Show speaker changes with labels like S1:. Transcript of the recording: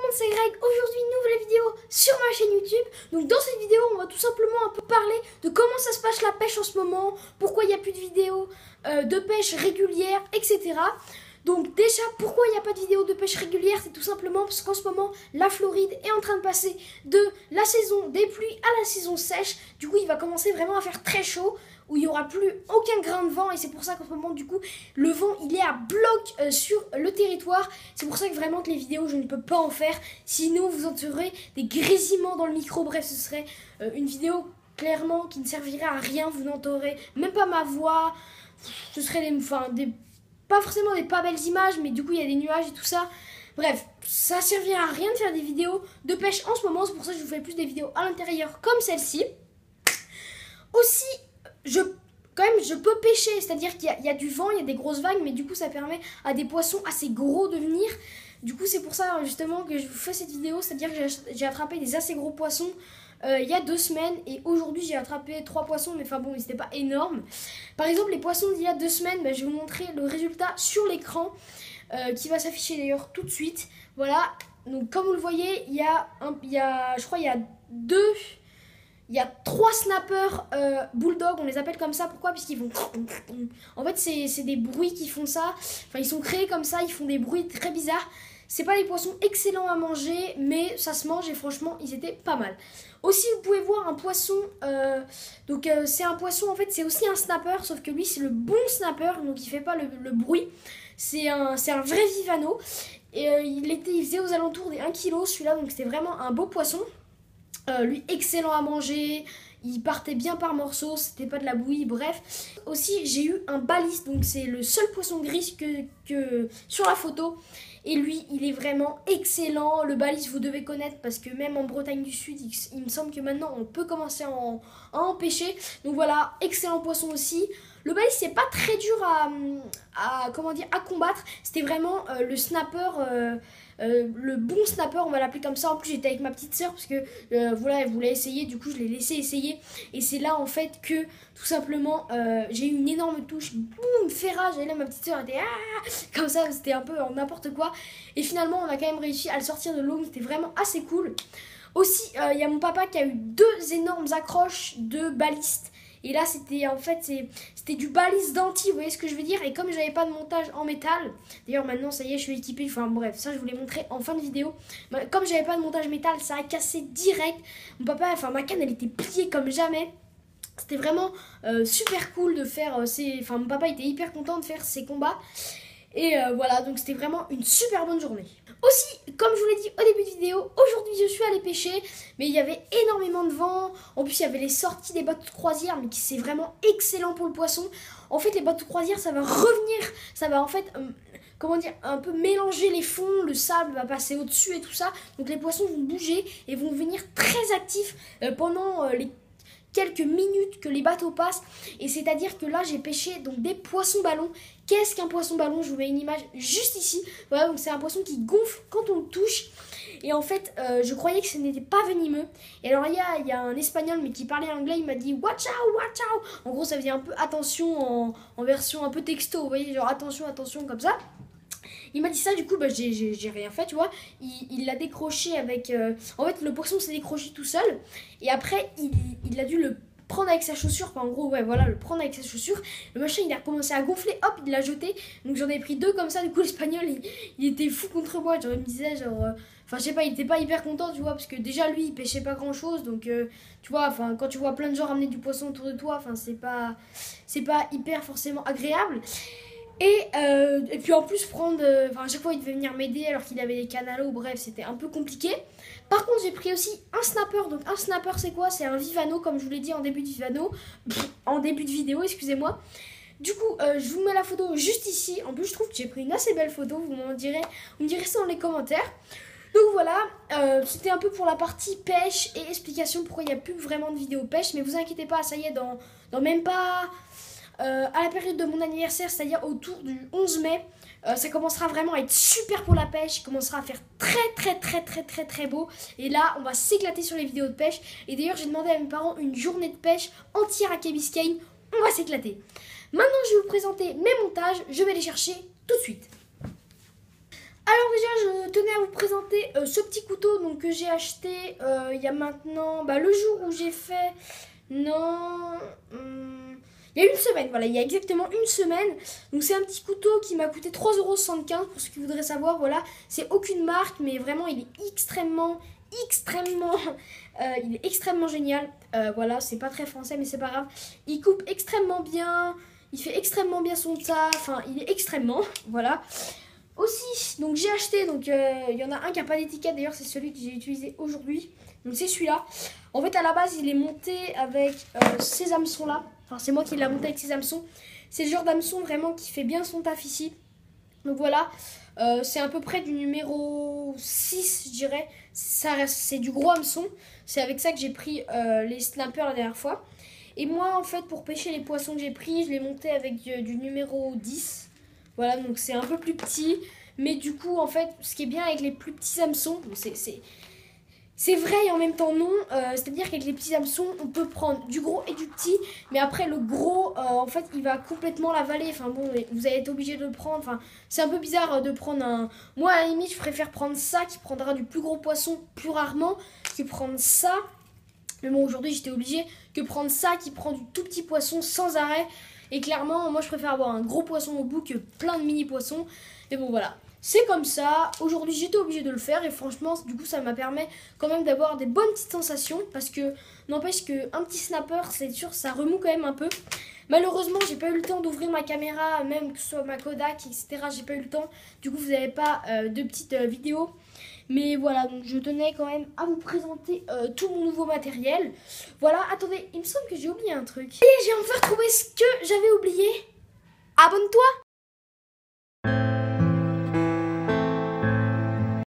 S1: monde, c'est Greg. Aujourd'hui, nouvelle vidéo sur ma chaîne YouTube. Donc dans cette vidéo, on va tout simplement un peu parler de comment ça se passe la pêche en ce moment, pourquoi il n'y a plus de vidéos de pêche régulière, etc. Donc déjà, pourquoi il n'y a pas de vidéo de pêche régulière? C'est tout simplement parce qu'en ce moment, la Floride est en train de passer de la saison des pluies à la saison sèche. Du coup, il va commencer vraiment à faire très chaud, où il n'y aura plus aucun grain de vent. Et c'est pour ça qu'en ce moment, du coup, le vent, il est à bloc sur le territoire. C'est pour ça que vraiment que les vidéos, je ne peux pas en faire. Sinon, vous entendrez des grésillements dans le micro. Bref, ce serait une vidéo clairement qui ne servirait à rien. Vous n'entendrez même pas ma voix. Ce serait pas forcément des pas belles images, mais du coup il y a des nuages et tout ça. Bref, ça servira à rien de faire des vidéos de pêche en ce moment. C'est pour ça que je vous fais plus des vidéos à l'intérieur comme celle-ci. Aussi, je peux pêcher, c'est-à-dire qu'il y a du vent, il y a des grosses vagues, mais du coup ça permet à des poissons assez gros de venir. Du coup c'est pour ça justement que je vous fais cette vidéo, c'est-à-dire que j'ai attrapé des assez gros poissons il y a 2 semaines, et aujourd'hui j'ai attrapé 3 poissons, mais enfin bon, ils n'étaient pas énormes. Par exemple, les poissons d'il y a 2 semaines, je vais vous montrer le résultat sur l'écran qui va s'afficher d'ailleurs tout de suite. Voilà, donc comme vous le voyez, il y a 3 snappers bulldog, on les appelle comme ça. Pourquoi? Puisqu'ils font... En fait, c'est des bruits qui font ça. Enfin, ils sont créés comme ça, ils font des bruits très bizarres. C'est pas des poissons excellents à manger, mais ça se mange et franchement, ils étaient pas mal. Aussi, vous pouvez voir un poisson. C'est un poisson, en fait, c'est aussi un snapper, sauf que lui, c'est le bon snapper, donc il fait pas le bruit. C'est un vrai vivano. Et il faisait aux alentours des 1 kg celui-là, donc c'était vraiment un beau poisson. Lui, excellent à manger. Il partait bien par morceaux, c'était pas de la bouillie, bref. Aussi, j'ai eu un baliste, donc c'est le seul poisson gris que sur la photo. Et lui, il est vraiment excellent. Le baliste, vous devez connaître parce que même en Bretagne du Sud, il me semble que maintenant, on peut commencer à en pêcher. Donc voilà, excellent poisson aussi. Le baliste, c'est pas très dur à combattre. C'était vraiment le snapper... le bon snapper, on va l'appeler comme ça. En plus, j'étais avec ma petite soeur parce que voilà, elle voulait essayer, du coup je l'ai laissé essayer. Et c'est là en fait que tout simplement j'ai eu une énorme touche, boum, ferrage. Et là ma petite soeur était comme ça, c'était un peu en n'importe quoi. Et finalement on a quand même réussi à le sortir de l'eau, c'était vraiment assez cool. Aussi il y a mon papa qui a eu 2 énormes accroches de baliste. Et là c'était du baliste d'anti, vous voyez ce que je veux dire. Et comme j'avais pas de montage en métal, d'ailleurs maintenant ça y est je suis équipée, enfin bref, ça je vous l'ai montré en fin de vidéo. Comme j'avais pas de montage métal, ça a cassé direct. Mon papa, enfin ma canne elle était pliée comme jamais. C'était vraiment super cool de faire mon papa était hyper content de faire ces combats. Et voilà, donc c'était vraiment une super bonne journée. Aussi, comme je vous l'ai dit au début de vidéo, aujourd'hui je suis allée pêcher, mais il y avait énormément de vent. En plus, il y avait les sorties des bateaux de croisière, mais qui c'est vraiment excellent pour le poisson. En fait, les bateaux de croisière, ça va revenir, ça va en fait, un peu mélanger les fonds, le sable va passer au-dessus et tout ça. Donc les poissons vont bouger et vont venir très actifs pendant les quelques minutes que les bateaux passent. Et c'est à dire que là j'ai pêché donc des poissons ballons. Qu'est-ce qu'un poisson ballon? Je vous mets une image juste ici. Voilà, donc c'est un poisson qui gonfle quand on le touche. Et en fait je croyais que ce n'était pas venimeux. Et alors il y a un espagnol mais qui parlait anglais, il m'a dit watch out, watch out. En gros ça faisait un peu attention en version un peu texto, vous voyez, genre attention, attention comme ça. Il m'a dit ça, du coup j'ai rien fait, tu vois. Il l'a décroché avec... En fait le poisson s'est décroché tout seul. Et après il a dû le prendre avec sa chaussure. Enfin en gros ouais voilà, le prendre avec sa chaussure. Le machin il a commencé à gonfler, hop il l'a jeté. Donc j'en ai pris 2 comme ça. Du coup l'espagnol il était fou contre moi. Genre il me disait genre... Enfin je sais pas, il était pas hyper content, tu vois. Parce que déjà lui il pêchait pas grand chose. Donc tu vois, enfin quand tu vois plein de gens ramener du poisson autour de toi, enfin c'est pas hyper forcément agréable. Et puis en plus à chaque fois il devait venir m'aider alors qu'il avait des cannes à l'eau, bref c'était un peu compliqué. Par contre j'ai pris aussi un snapper. Donc un snapper c'est quoi? C'est un vivano, comme je vous l'ai dit en début de vidéo, excusez-moi. Du coup je vous mets la photo juste ici. En plus je trouve que j'ai pris une assez belle photo, vous me direz ça dans les commentaires. Donc voilà, c'était un peu pour la partie pêche et explication pourquoi il n'y a plus vraiment de vidéo pêche. Mais vous inquiétez pas, ça y est, dans même pas... à la période de mon anniversaire, c'est-à-dire autour du 11 mai, ça commencera vraiment à être super pour la pêche. Il commencera à faire très beau. Et là, on va s'éclater sur les vidéos de pêche. Et d'ailleurs, j'ai demandé à mes parents une journée de pêche entière à Key Biscayne. On va s'éclater. Maintenant, je vais vous présenter mes montages. Je vais les chercher tout de suite. Alors déjà, je tenais à vous présenter ce petit couteau donc, que j'ai acheté il y a maintenant, le jour où j'ai fait, non, il y a une semaine, voilà, il y a exactement une semaine. Donc c'est un petit couteau qui m'a coûté 3,75 € pour ceux qui voudraient savoir, voilà. C'est aucune marque, mais vraiment il est extrêmement, il est extrêmement génial. Voilà, c'est pas très français, mais c'est pas grave. Il coupe extrêmement bien, il fait extrêmement bien son taf, enfin il est extrêmement, voilà. Aussi, donc j'ai acheté, donc il y en a un qui n'a pas d'étiquette, d'ailleurs c'est celui que j'ai utilisé aujourd'hui. Donc c'est celui-là. En fait à la base il est monté avec ces hameçons là. Enfin c'est moi qui l'ai monté avec ces hameçons. C'est le genre d'hameçon vraiment qui fait bien son taf ici. Donc voilà, c'est à peu près du numéro 6 je dirais. C'est du gros hameçon. C'est avec ça que j'ai pris les snappers la dernière fois. Et moi en fait pour pêcher les poissons que j'ai pris, je l'ai monté avec du numéro 10. Voilà, donc c'est un peu plus petit. Mais du coup, en fait, ce qui est bien avec les plus petits hameçons, c'est vrai et en même temps non. C'est-à-dire qu'avec les petits hameçons, on peut prendre du gros et du petit. Mais après, le gros, en fait, il va complètement l'avaler. Enfin bon, vous allez être obligé de le prendre. Enfin, c'est un peu bizarre de prendre un... Moi, à la limite, je préfère prendre ça qui prendra du plus gros poisson plus rarement que prendre ça. Mais bon, aujourd'hui, j'étais obligée que prendre ça qui prend du tout petit poisson sans arrêt. Et clairement, moi je préfère avoir un gros poisson au bout que plein de mini poissons. Mais bon voilà, c'est comme ça. Aujourd'hui j'étais obligée de le faire et franchement du coup ça m'a permis quand même d'avoir des bonnes petites sensations. Parce que n'empêche qu'un petit snapper c'est sûr ça remue quand même un peu. Malheureusement j'ai pas eu le temps d'ouvrir ma caméra, même que ce soit ma Kodak etc. J'ai pas eu le temps. Du coup vous n'avez pas de petites vidéos. Mais voilà, donc je tenais quand même à vous présenter tout mon nouveau matériel. Voilà, attendez, il me semble que j'ai oublié un truc. Et j'ai enfin retrouvé ce que j'avais oublié. Abonne-toi!